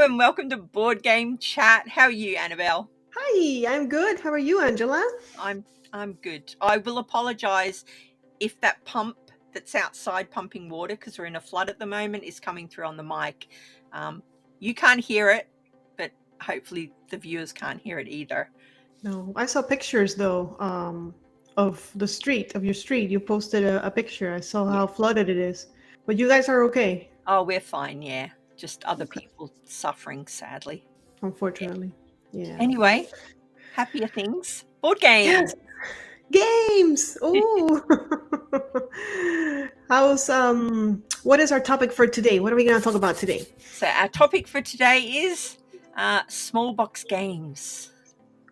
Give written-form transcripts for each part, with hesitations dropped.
and welcome to Board Game Chat. How are you, Anabel? Hi, I'm good. How are you, Angela? I'm good. I will apologise if that pump that's outside pumping water, because we're in a flood at the moment, is coming through on the mic. You can't hear it, but hopefully the viewers can't hear it either. No, I saw pictures though of the street, of your street. You posted a picture. I saw how flooded it is. But you guys are okay, Oh, we're fine, yeah. Just other people suffering, sadly. unfortunately. Yeah. Anyway, happier things. Board games. Yes. Games. Oh. How's what is our topic for today? What are we going to talk about today? So our topic for today is small box games.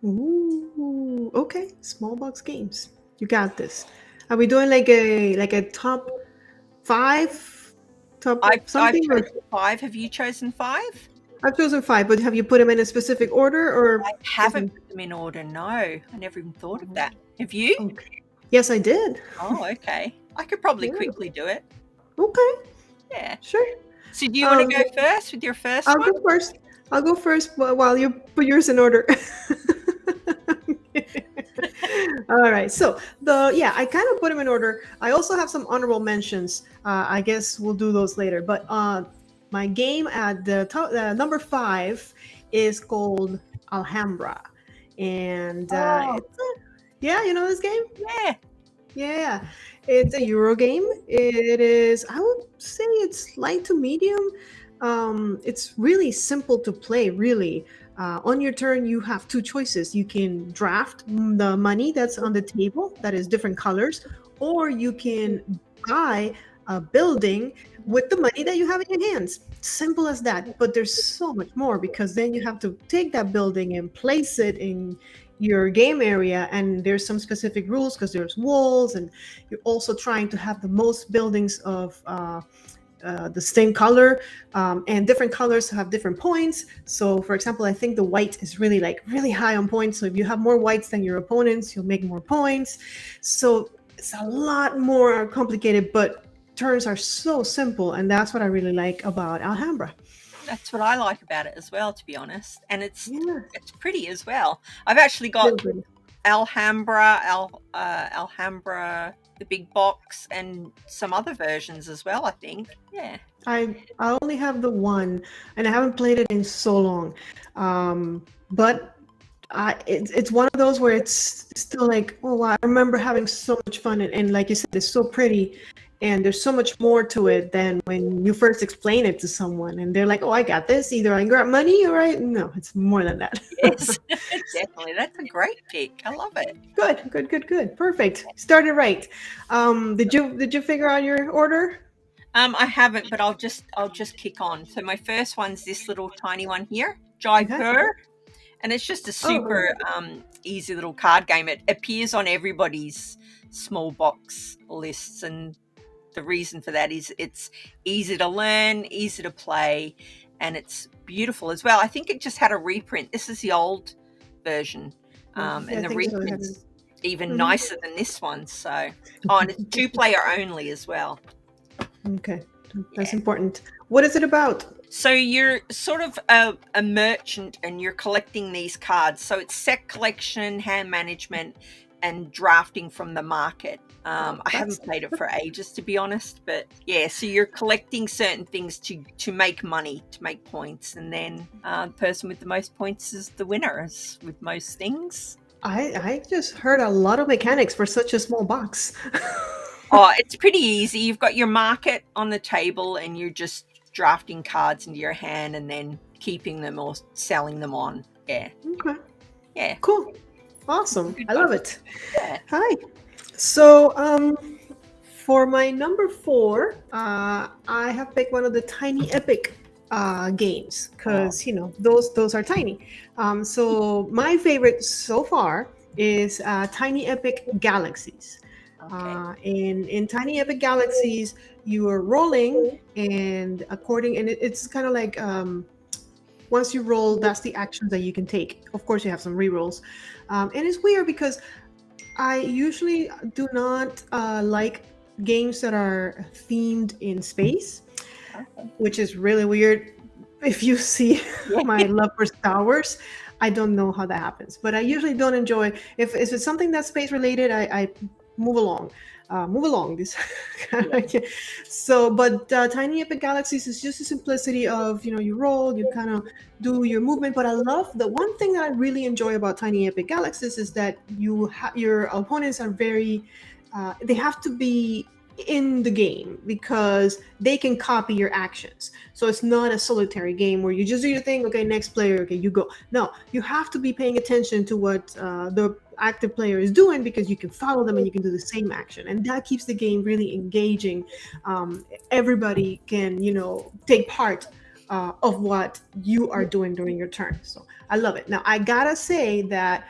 Ooh, okay. Small box games. You got this. Are we doing like a top 5? I've Something? chosen 5. Have you chosen 5? I've chosen 5, but have you put them in a specific order or? I haven't put them in order. No, I never even thought of that. Have you? Okay. Yes, I did. Oh, okay. I could probably quickly do it. Okay. Yeah. Sure. So do you want to go first with your first one? I'll go first while you put yours in order. All right. So I kind of put them in order. I also have some honorable mentions. I guess we'll do those later. But my game at the top, number 5 is called Alhambra, and yeah, you know this game? Yeah. It's a Euro game. It is, I would say it's light to medium. It's really simple to play, really. On your turn, you have 2 choices. You can draft the money that's on the table that is different colors, or you can buy a building with the money that you have in your hands. Simple as that. But there's so much more, because then you have to take that building and place it in your game area, and there's some specific rules because there's walls, and you're also trying to have the most buildings of the same color, and different colors have different points. So for example, I think the white is really high on points, so if you have more whites than your opponents, you'll make more points. So it's a lot more complicated, but turns are so simple, and that's what I really like about Alhambra. That's what I like about it as well, to be honest. And it's pretty as well. I've actually got Alhambra, Alhambra, the big box, and some other versions as well, I think. Yeah. I only have the one, and I haven't played it in so long. But it's one of those where it's still like, oh wow, I remember having so much fun, and like you said, it's so pretty. And there's so much more to it than when you first explain it to someone and they're like, oh, I got this. Either I got money or no, it's more than that. Yes, definitely. That's a great pick. I love it. Good. Perfect. Started right. Did you figure out your order? I haven't, but I'll just kick on. So my first one's this little tiny one here, Jaipur. And it's just a super easy little card game. It appears on everybody's small box lists, and the reason for that is it's easy to learn, easy to play, and it's beautiful as well. I think it just had a reprint. This is the old version, and the reprint's even nicer than this one. So, and it's 2-player only as well. Okay, that's important. What is it about? So you're sort of a merchant, and you're collecting these cards. So it's set collection, hand management, and drafting from the market. I haven't played it for ages, to be honest, but yeah, so you're collecting certain things to make money, to make points, and then the person with the most points is the winner, as with most things. I just heard a lot of mechanics for such a small box. Oh, it's pretty easy. You've got your market on the table, and you're just drafting cards into your hand and then keeping them or selling them on. Yeah. Okay. Yeah. Cool. Awesome. I love it. Yeah. Hi. So, for my number 4, I have picked one of the Tiny Epic games, because those are tiny. So my favorite so far is Tiny Epic Galaxies. In Tiny Epic Galaxies, you are rolling, and it's kind of like once you roll, that's the actions that you can take. Of course, you have some rerolls, and it's weird because I usually do not like games that are themed in space, which is really weird. if you see Yeah. my love for Star Wars, I don't know how that happens. But I usually don't enjoy if it's something that's space related. I move along. Move along. This kind of so, but Tiny Epic Galaxies is just the simplicity of you roll, you kind of do your movement. But I love the one thing that I really enjoy about Tiny Epic Galaxies is that your opponents are very they have to be in the game because they can copy your actions. So it's not a solitary game where you just do your thing, okay, next player, okay, you go. No, you have to be paying attention to what the active player is doing because you can follow them and you can do the same action. And that keeps the game really engaging. Everybody can, take part of what you are doing during your turn. So I love it. Now, I gotta say that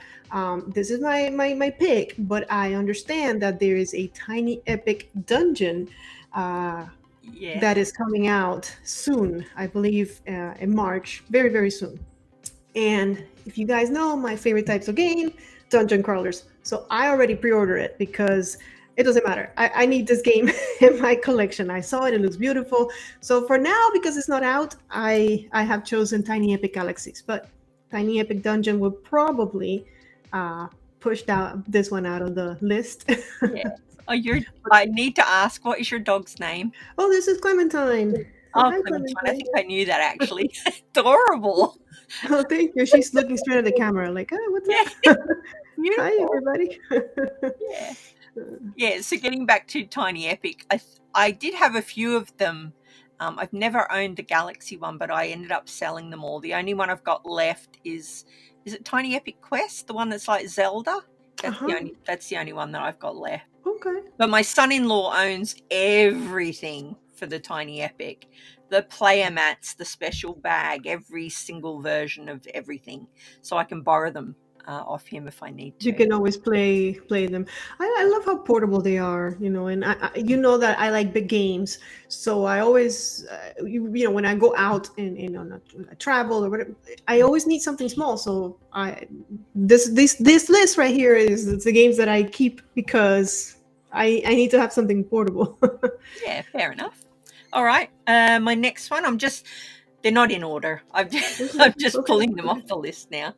this is my pick, but I understand that there is a Tiny Epic dungeon that is coming out soon. I believe in March, very very soon. And if you guys know my favorite types of game, dungeon crawlers. So I already pre-ordered it because it doesn't matter. I need this game in my collection. I saw it; it looks beautiful. So for now, because it's not out, I have chosen Tiny Epic Galaxies. But Tiny Epic Dungeon will probably push this one out of the list. Yeah. Oh, I need to ask, what is your dog's name? Oh, this is Clementine. Oh, Hi, Clementine. I think I knew that actually. Adorable. Oh, thank you. She's looking straight at the camera, like, oh, what's up? Hi, everybody. Yeah. Yeah. So getting back to Tiny Epic, I did have a few of them. I've never owned the Galaxy one, but I ended up selling them all. The only one I've got left is it Tiny Epic Quest, the one that's like Zelda? That's the only one that I've got left. Okay. But my son-in-law owns everything for the Tiny Epic. The player mats, the special bag, every single version of everything. So I can borrow them off him if I need to. You can always play them. I love how portable they are, and that I like big games. So I always, when I go out and on a travel or whatever, I always need something small. So this list right here is the games that I keep because I need to have something portable. Yeah, fair enough. All right. My next one, they're not in order. I'm just pulling them off the list now.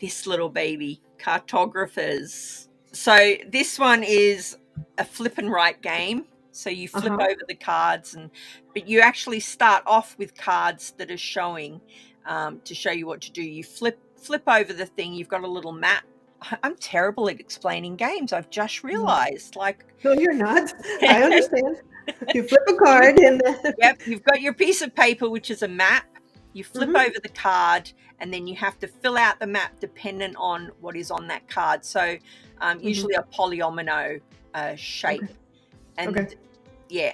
This little baby, Cartographers. So this one is a flip and write game. So you flip over the cards, but you actually start off with cards that are showing to show you what to do. You flip over the thing. You've got a little map. I'm terrible at explaining games. I've just realized. No, you're not. I understand. You flip a card and then... Yep, you've got your piece of paper, which is a map. You flip over the card, and then you have to fill out the map dependent on what is on that card. So usually a polyomino shape. Okay. And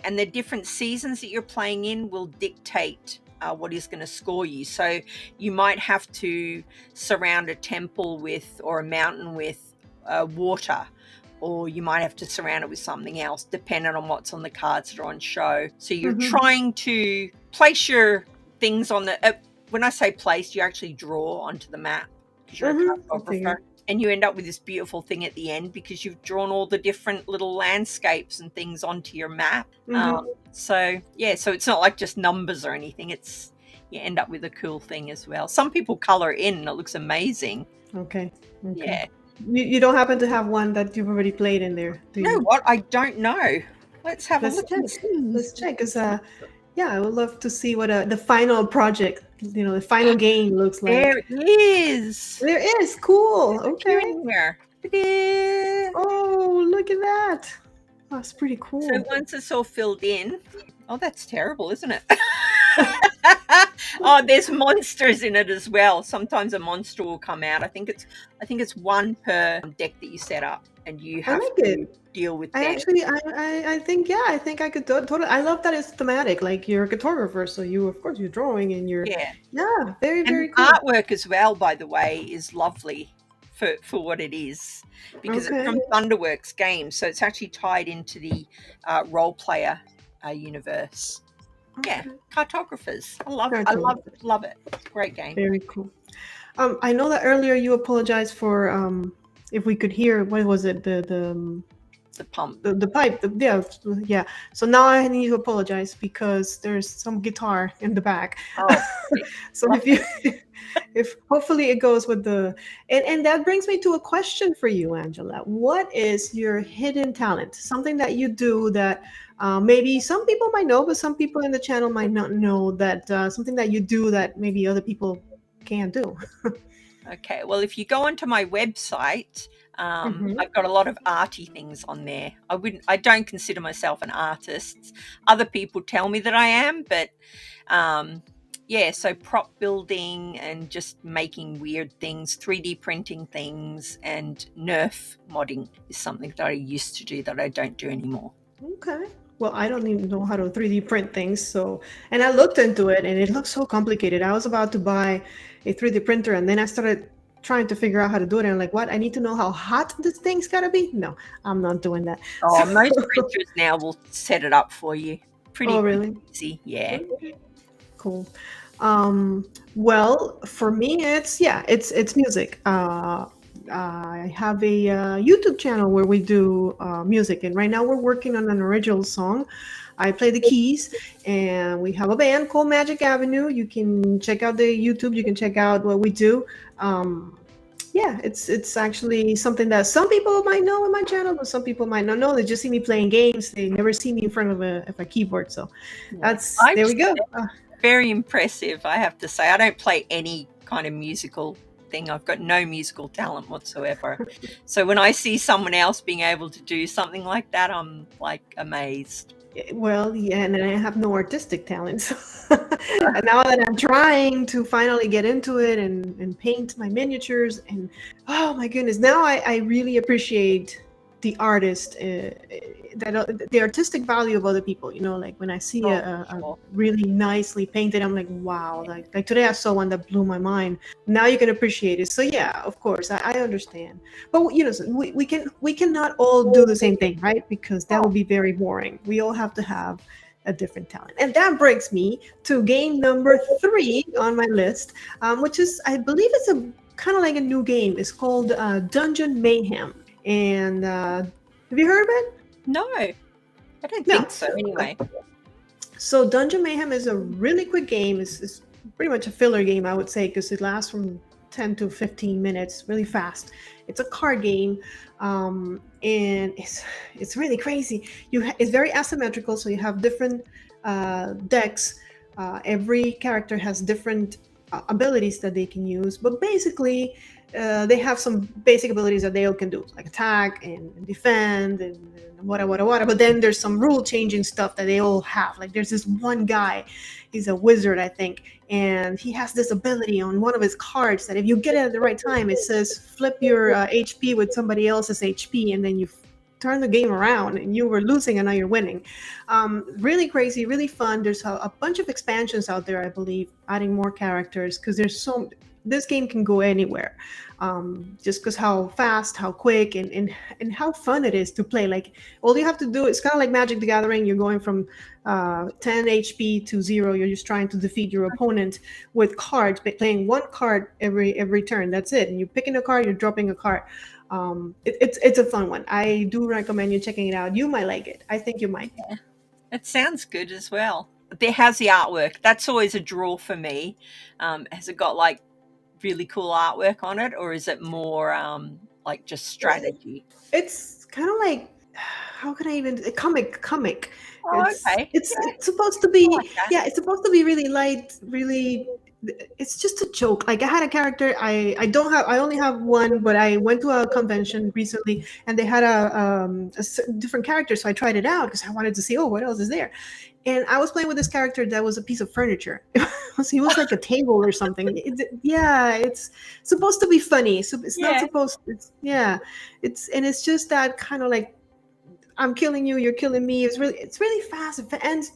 and the different seasons that you're playing in will dictate what is going to score you. So you might have to surround a temple or a mountain with water, or you might have to surround it with something else, depending on what's on the cards that are on show. So you're trying to place your things on the... when I say place, you actually draw onto the map because you're a cartographer. And you end up with this beautiful thing at the end because you've drawn all the different little landscapes and things onto your map. So it's not like just numbers or anything. You end up with a cool thing as well. Some people color it in and it looks amazing. Okay. Yeah. You don't happen to have one that you've already played in there, do you? You know what? I don't know. Let's have a look. Let's check. Because I would love to see what the final project, the final game looks like. There is. There is. Cool. Okay. Here. Oh, look at that. That's pretty cool. So once it's all filled in, that's terrible, isn't it? There's monsters in it as well. Sometimes a monster will come out. I think it's one per deck that you set up, and you have to deal with them. I think I could totally. I love that it's thematic. Like you're a cartographer, so you're drawing, and you're very very cool. Artwork as well, by the way, is lovely for what it is, because it's from Thunderworks Games, so it's actually tied into the role player universe. Yeah, Cartographers. I love it. Love it. Great game. Very cool. I know that earlier you apologized for if we could hear, what was it, the The pump. The pipe. Yeah. So now I need to apologize because there's some guitar in the back. Oh, So if hopefully it goes with the and that brings me to a question for you, Angela. What is your hidden talent? Something that you do that maybe some people might know, but some people in the channel might not know that something that you do that maybe other people can't do. Okay, well, if you go onto my website, Mhm. I've got a lot of arty things on there. I don't consider myself an artist. Other people tell me that I am, but yeah, so prop building and just making weird things, 3D printing things, and Nerf modding is something that I used to do that I don't do anymore. Okay. Well, I don't even know how to 3D print things, so and I looked into it and it looks so complicated. I was about to buy a 3D printer and then I started trying to figure out how to do it and I'm like, what? I need to know how hot this thing's gotta be? No, I'm not doing that. Oh, So, most printers now will set it up for you. Pretty oh, really? easy, yeah. Cool. Well, for me, it's music. I have a YouTube channel where we do music, and right now we're working on an original song. I play the keys, and we have a band called Magic Avenue. You can check out the YouTube. You can check out what we do. Yeah, it's actually something that some people might know in my channel, but some people might not know. They just see me playing games. They never see me in front of a keyboard. So Yeah. there we go. Very impressive, I have to say. I don't play any kind of musical thing. I've got no musical talent whatsoever. So when I see someone else being able to do something like that, I'm like amazed. Well, yeah, and I have no artistic talent. So and now that I'm trying to finally get into it and paint my miniatures, and oh my goodness, now I really appreciate the artist, the artistic value of other people. You know, like when I see a really nicely painted, I'm like, wow. Like today I saw one that blew my mind. Now you can appreciate it. So yeah, of course, I understand. But you know, we cannot all do the same thing, right? Because that would be very boring. We all have to have a different talent. And that brings me to game number 3 on my list, which is, I believe it's a kind of like a new game. It's called Dungeon Mayhem. And have you heard of it? No, I don't think so anyway. So Dungeon Mayhem is a really quick game. It's pretty much a filler game, I would say, because it lasts from 10 to 15 minutes, really fast. It's a card game, and it's really crazy. It's very asymmetrical, so you have different decks. Every character has different abilities that they can use, but basically they have some basic abilities that they all can do, like attack and defend and whatever. But then there's some rule changing stuff that they all have. Like there's this one guy, he's a wizard, I think, and he has this ability on one of his cards that if you get it at the right time, it says flip your HP with somebody else's HP, and then you turn the game around and you were losing and now you're winning. Really crazy, really fun. There's a bunch of expansions out there, I believe, adding more characters, because this game can go anywhere, just because how fast, how quick, and how fun it is to play. Like all you have to do, it's kind of like Magic the Gathering. You're going from 10 HP to 0. You're just trying to defeat your opponent with cards, playing one card every turn. That's it. And you're picking a card, you're dropping a card. It's a fun one. I do recommend you checking it out. You might like it. I think you might. Yeah. It sounds good as well. How's the artwork? That's always a draw for me. Has it got like really cool artwork on it, or is it more like just strategy? It's kind of like, how can I even, comic. Oh, okay. It's supposed to be, like yeah, it's supposed to be really light, really, it's just a joke. Like I had a character, I only have one, but I went to a convention recently and they had a different character, so I tried it out because I wanted to see, oh, what else is there. And I was playing with this character that was a piece of furniture. He was like a table or something. It's supposed to be funny. So it's not supposed. It's just that kind of like, I'm killing you, you're killing me. It's really fast, and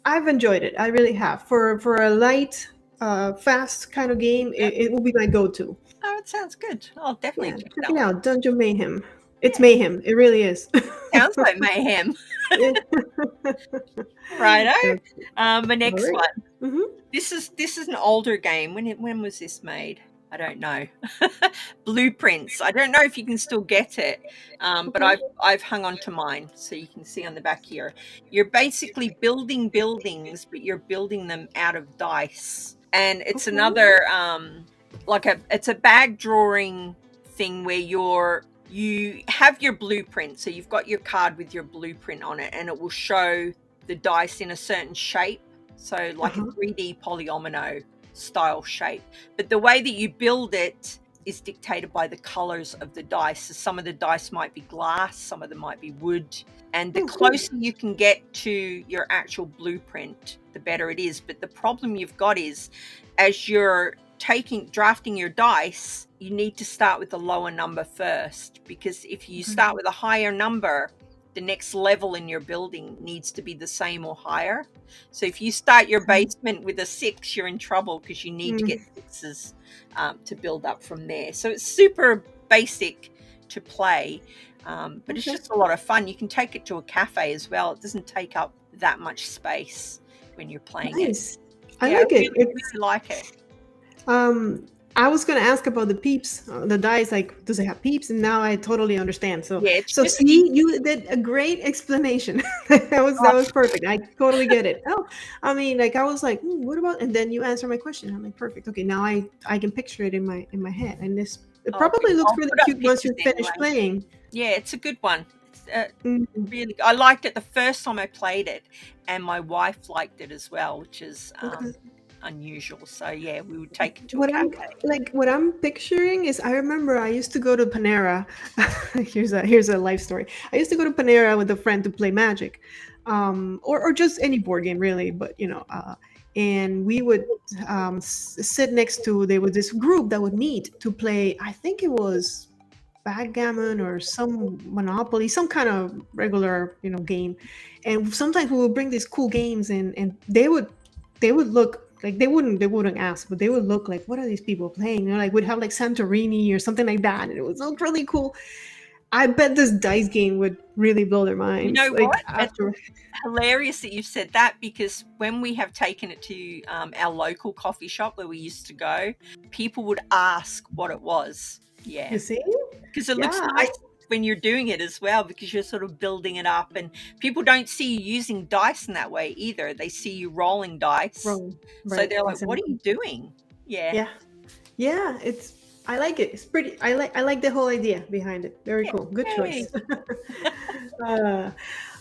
I've enjoyed it. I really have. For a light, fast kind of game, it will be my go-to. Oh, it sounds good. I'll definitely check it out. Dungeon Mayhem. It's mayhem. It really is. Sounds like mayhem. Righto. My next one. Mm-hmm. This is an older game. When was this made? I don't know, blueprints. I don't know if you can still get it, but Okay. I've hung on to mine, so you can see on the back here. You're basically building buildings, but you're building them out of dice, and it's Okay. another it's a bag drawing thing where you have your blueprint, so you've got your card with your blueprint on it, and it will show the dice in a certain shape, so like a 3D polyomino style shape. But the way that you build it is dictated by the colors of the dice. So some of the dice might be glass, some of them might be wood, and the closer you can get to your actual blueprint, the better it is. But the problem you've got is, as you're drafting your dice, you need to start with a lower number first, because if you start with a higher number, the next level in your building needs to be the same or higher. So if you start your basement with a 6, you're in trouble, because you need to get 6s to build up from there. So it's super basic to play, but it's just a lot of fun. You can take it to a cafe as well. It doesn't take up that much space when you're playing it. I like it. I really like it. I was going to ask about the peeps, the dice, like, does it have peeps? And now I totally understand. So, Yeah, so see, you did a great explanation. that was perfect. I totally get it. Oh, I mean, like, I was like, what about? And then you answer my question. I'm like, perfect. Okay, now I can picture it in my head, and it probably looks really cute once you finish playing. Yeah, it's a good one. Really, I liked it the first time I played it, and my wife liked it as well, which is unusual. So yeah, we would take it to a cafe. What I'm picturing is, I remember I used to go to Panera. here's a life story. I used to go to Panera with a friend to play Magic, or just any board game really. But and we would sit next to, there was this group that would meet to play. I think it was backgammon or some Monopoly, some kind of regular game. And sometimes we would bring these cool games, and they would look like, they wouldn't ask, but they would look like, what are these people playing? Like, we'd have like Santorini or something like that, and it would look really cool. I bet this dice game would really blow their minds. You know what? It's hilarious that you've said that, because when we have taken it to our local coffee shop where we used to go, people would ask what it was. Yeah. You see? Because it looks nice when you're doing it as well, because you're sort of building it up, and people don't see you using dice in that way either. They see you rolling dice. So they're like, what are you doing? Yeah. I like it. It's pretty. I like the whole idea behind it. Very cool. Good choice.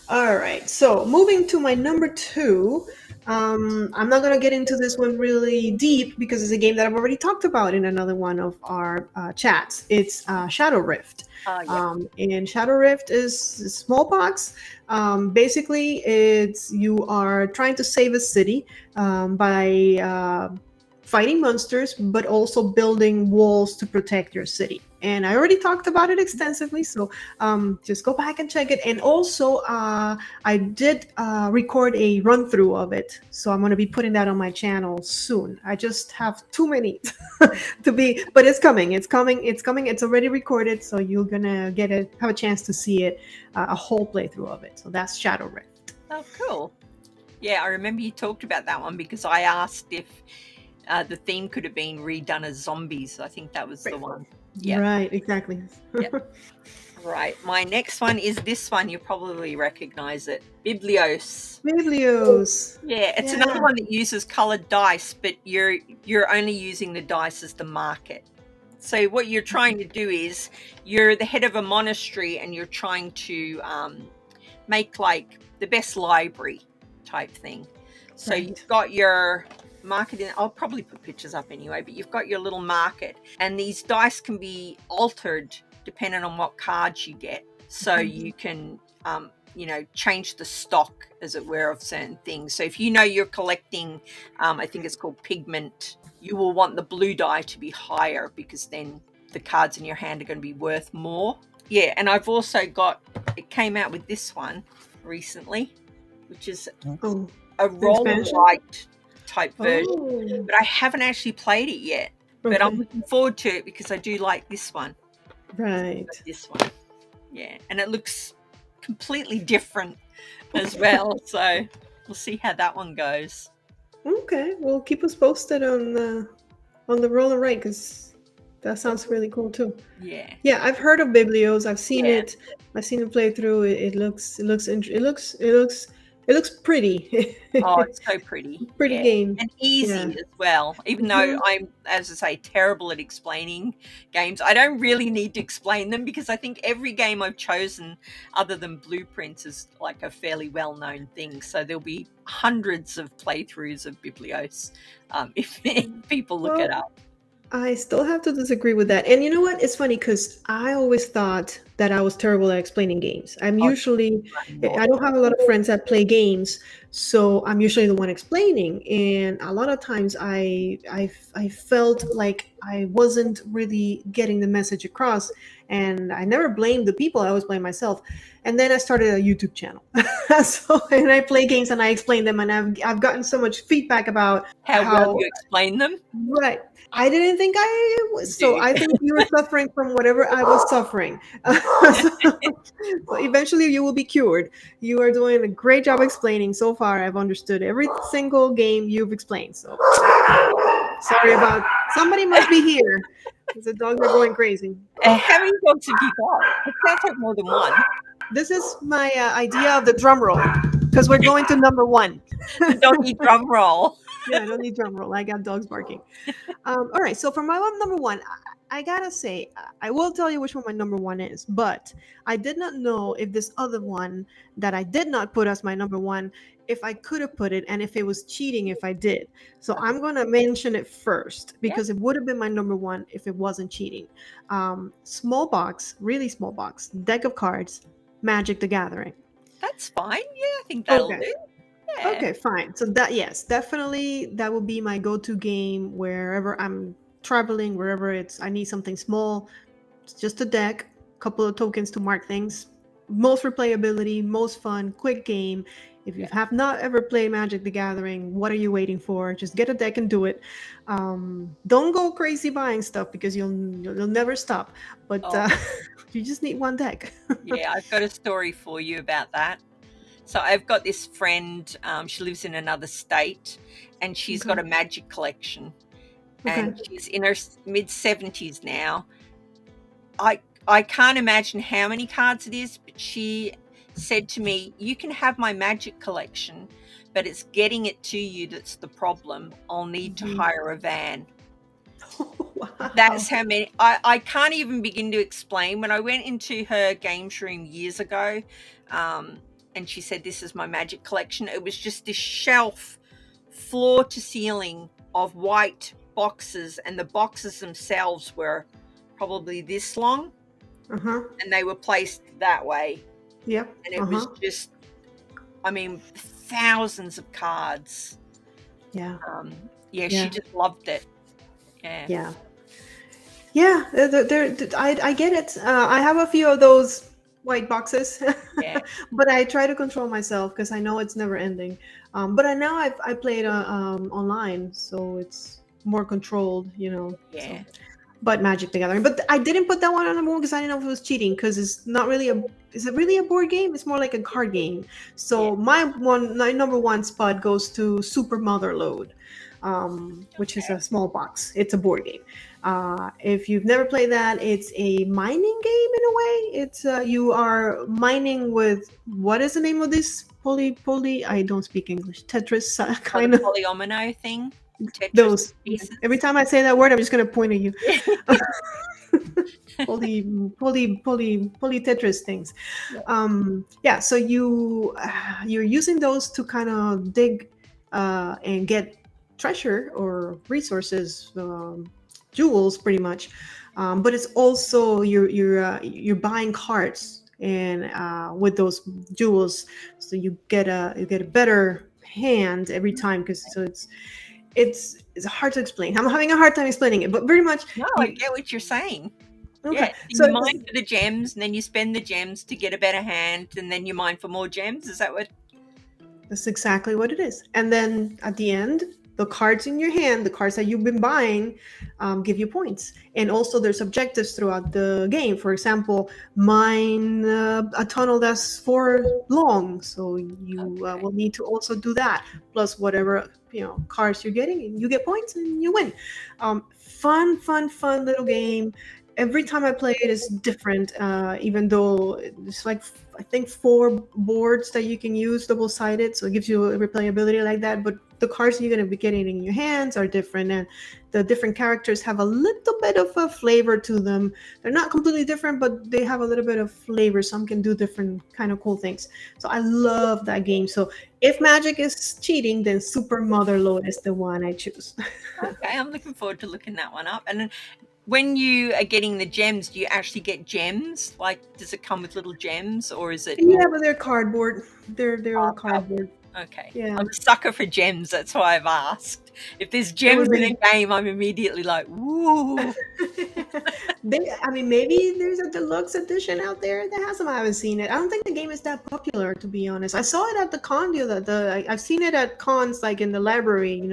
All right. So moving to my number 2. I'm not going to get into this one really deep, because it's a game that I've already talked about in another one of our chats. It's Shadow Rift. And Shadow Rift is smallpox. Basically, you are trying to save a city by fighting monsters, but also building walls to protect your city. And I already talked about it extensively, so just go back and check it. And also, I did record a run through of it, so I'm going to be putting that on my channel soon. I just have too many to be, but it's coming. It's already recorded, so you're gonna have a chance to see it, a whole playthrough of it. So that's Shadow Rift. Oh, cool. Yeah, I remember you talked about that one, because I asked if the theme could have been redone as zombies. I think that was the one. Yeah. Right, exactly. Right. My next one is this one. You probably recognize it. Biblios. Yeah, it's another one that uses colored dice, but you're only using the dice as the market. So what you're trying to do is, you're the head of a monastery, and you're trying to make like the best library type thing. So you've got your market in, I'll probably put pictures up anyway, but you've got your little market, and these dice can be altered depending on what cards you get. So you can change the stock, as it were, of certain things. So if you're collecting I think it's called pigment, you will want the blue die to be higher, because then the cards in your hand are going to be worth more. Yeah. And I've also it came out with this one recently, which is a roll and write type version, but I haven't actually played it yet. But I'm looking forward to it, because I do like this one. Right. This one. Yeah. And it looks completely different as well. So we'll see how that one goes. Okay. Well, keep us posted on the roll and write, because That sounds really cool too. Yeah. Yeah, I've heard of Biblios. I've seen Yeah. it. I've seen it play through. It looks pretty. Oh, it's so pretty. Pretty Yeah. game. And Yeah. easy as well. Even though Mhm. I'm, as I say, terrible at explaining games, I don't really need to explain them because I think every game I've chosen, other than Blueprints, is like a fairly well-known thing. So there'll be hundreds of playthroughs of Biblios if people look it Well, up. I still have to disagree with that. And you know what? It's funny because I always thought that I was terrible at explaining games. Oh, I'm not. I don't have a lot of friends that play games, so I'm usually the one explaining. And a lot of times I felt like I wasn't really getting the message across. And I never blamed the people, I always blame myself. And then I started a YouTube channel. And I play games and I explain them, and I've gotten so much feedback about How well you explain them. right. I didn't think I was. So Dude. I think you were suffering from whatever I was suffering. So eventually you will be cured. You are doing a great job explaining so far. I've understood every single game you've explained. So sorry about somebody must be here. The dogs are going crazy. How many dogs have you got? It sounds like more than one. This is my idea of the drum roll because we're going to number 1. The doggy drum roll. Yeah, I don't need drum roll. I got dogs barking. All right. So for my number 1, I gotta say, I will tell you which one my number 1 is, but I did not know if this other one that I did not put as my number 1, if I could have put it, and if it was cheating if I did. So I'm gonna mention it first because it would have been my number 1 if it wasn't cheating. Small box, really small box, deck of cards, Magic the Gathering. That's fine. Yeah, I think that'll Okay. do. Yeah. Okay, fine. So that, yes, definitely that would be my go-to game wherever I'm traveling, wherever I need something small. It's just a deck, couple of tokens to mark things. Most replayability, most fun, quick game. If you have not ever played Magic the Gathering, what are you waiting for? Just get a deck and do it. Don't go crazy buying stuff because you'll never stop. But you just need one deck. Yeah, I've got a story for you about that. So I've got this friend, she lives in another state, and she's got a Magic collection. And she's in her mid-70s now. I can't imagine how many cards it is, but she said to me, you can have my Magic collection, but it's getting it to you that's the problem. I'll need to hire a van. Wow. That's how many. I can't even begin to explain. When I went into her games room years ago, and she said, this is my Magic collection, it was just this shelf, floor to ceiling, of white boxes, and the boxes themselves were probably this long, and they were placed that way. Yep. And it was just, I mean, thousands of cards. Yeah. She just loved it. Yeah. I get it. I have a few of those white boxes, but I try to control myself because I know it's never ending. But I play it online, so it's more controlled, So. But Magic the Gathering. But I didn't put that one on number 1 because I didn't know if it was cheating, because it's not really is it really a board game? It's more like a card game. So my number 1 spot goes to Super Motherload, which is a small box. It's a board game. If you've never played that, it's a mining game in a way. It's you are mining with, what is the name of this? I don't speak English. Tetris kind of polyomino thing. Tetris those pieces. Every time I say that word, I'm just going to point at you. poly Tetris things. So you're using those to kind of dig and get treasure or resources, jewels, pretty much. But it's also you're buying cards, and with those jewels, so you get a better hand every time, because it's hard to explain. I'm having a hard time explaining it, but very much. No, I get what you're saying. Okay. Yeah, So you mine for the gems, and then you spend the gems to get a better hand, and then you mine for more gems. Is that what? That's exactly what it is. And then at the end, the cards in your hand, the cards that you've been buying, give you points. And also there's objectives throughout the game. For example, mine a tunnel that's 4 long, so you will need to also do that, plus whatever cards you're getting, and you get points and you win. Fun little game. Every time I play it is different, even though it's like I think 4 boards that you can use double-sided, so it gives you a replayability like that. But the cards you're going to be getting in your hands are different, and the different characters have a little bit of a flavor to them. They're not completely different, but they have a little bit of flavor. Some can do different kind of cool things. So I love that game. So if Magic is cheating, then Super Motherlode is the one I choose. Okay, I'm looking forward to looking that one up. And when you are getting the gems, do you actually get gems? Like, does it come with little gems, or is it? Yeah, but they're cardboard. They're all cardboard. Okay. Yeah. I'm a sucker for gems. That's why I've asked. If there's gems in a game, I'm immediately like, woo. Maybe there's a deluxe edition out there that has them. I haven't seen it. I don't think the game is that popular, to be honest. I saw it at the con I've seen it at cons, like in the library,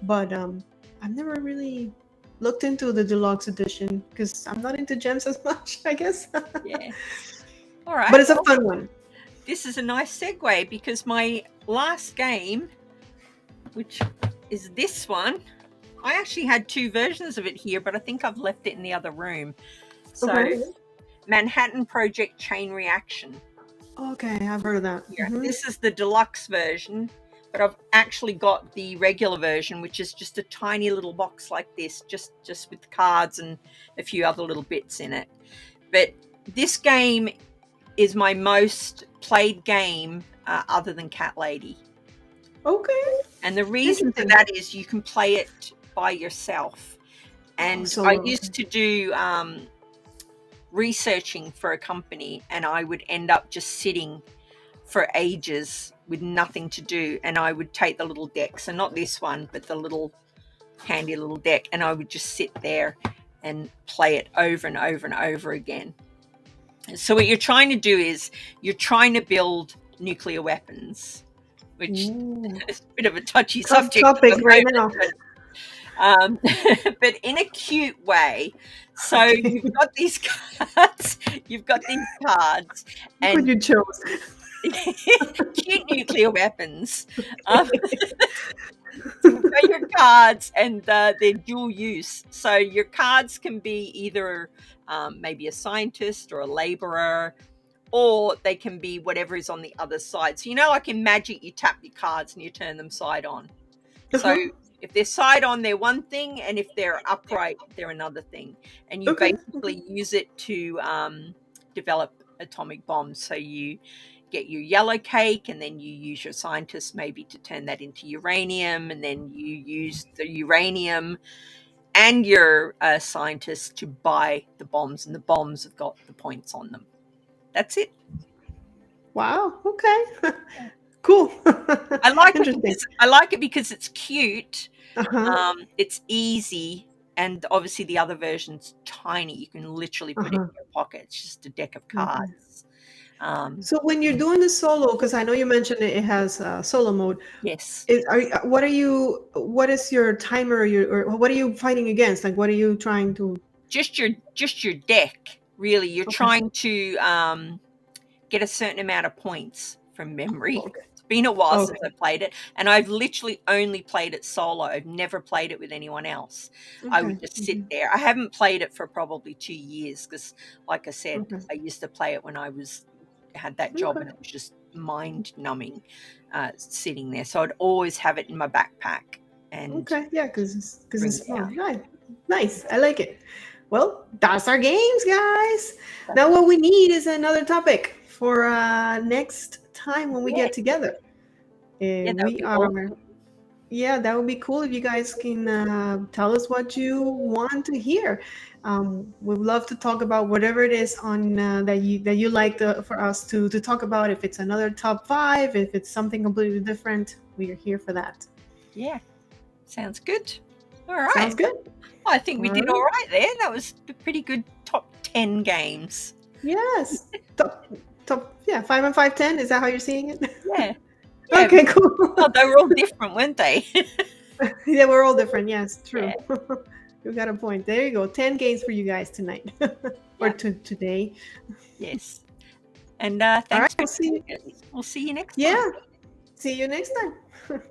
but I've never really looked into the deluxe edition because I'm not into gems as much, I guess. Yeah. All right. But it's a fun one. This is a nice segue because my last game, which is this one, I actually had 2 versions of it here, but I think I've left it in the other room. So, Manhattan Project Chain Reaction. Okay, I've heard of that. Yeah, This is the deluxe version, but I've actually got the regular version, which is just a tiny little box like this, just with cards and a few other little bits in it. But this game is my most played game other than Cat Lady. Okay. And the reason for that is you can play it by yourself. And I used to do researching for a company, and I would end up just sitting for ages with nothing to do. And I would take the little deck, so not this one, but the little handy little deck, and I would just sit there and play it over and over and over again. So what you're trying to do is you're trying to build nuclear weapons, which is a bit of a touchy subject right now. But in a cute way. So you've got these cards. And what you chose. Cute nuclear weapons. You've got your cards, and they're dual use. So your cards can be either maybe a scientist or a laborer, or they can be whatever is on the other side. So like in Magic, you tap your cards and you turn them side on. So if they're side on, they're one thing, and if they're upright, they're another thing. And you basically use it to develop atomic bombs. So you get your yellow cake, and then you use your scientist maybe to turn that into uranium, and then you use the uranium and your scientist to buy the bombs, and the bombs have got the points on them. That's it. Wow. Okay. Cool. I like it because it's cute. It's easy, and obviously the other version's tiny. You can literally put it in your pocket. It's just a deck of cards. So when you're doing the solo, because I know you mentioned it has solo mode. Yes. What is your timer, or what are you fighting against? Like, what are you trying to? Just your deck, really. You're trying to get a certain amount of points from memory. It's been a while since I played it, and I've literally only played it solo. I've never played it with anyone else. I would just sit there. I haven't played it for probably 2 years because, like I said, I used to play it when I had that job, and it was just mind-numbing sitting there. So I'd always have it in my backpack. And because it's fun. Nice. I like it. Well, that's our games, guys. Now what we need is another topic for next time when we get together. That would be cool if you guys can tell us what you want to hear. We'd love to talk about whatever it is on that you like for us to talk about. If it's another top 5, if it's something completely different, we are here for that. Yeah, sounds good. All right, sounds good. Well, I think we did all right there. That was a pretty good top 10 games. Yes, top 5 and 5, 10. Is that how you're seeing it? Yeah. Okay, cool. Well, they were all different, weren't they? Yeah, we're all different. Yes, true. Yeah. You got a point. There you go. 10 games for you guys tonight or Yeah. today. Yes. And All right. thanks for We'll see. joining us. We'll see you next time. Yeah. See you next time.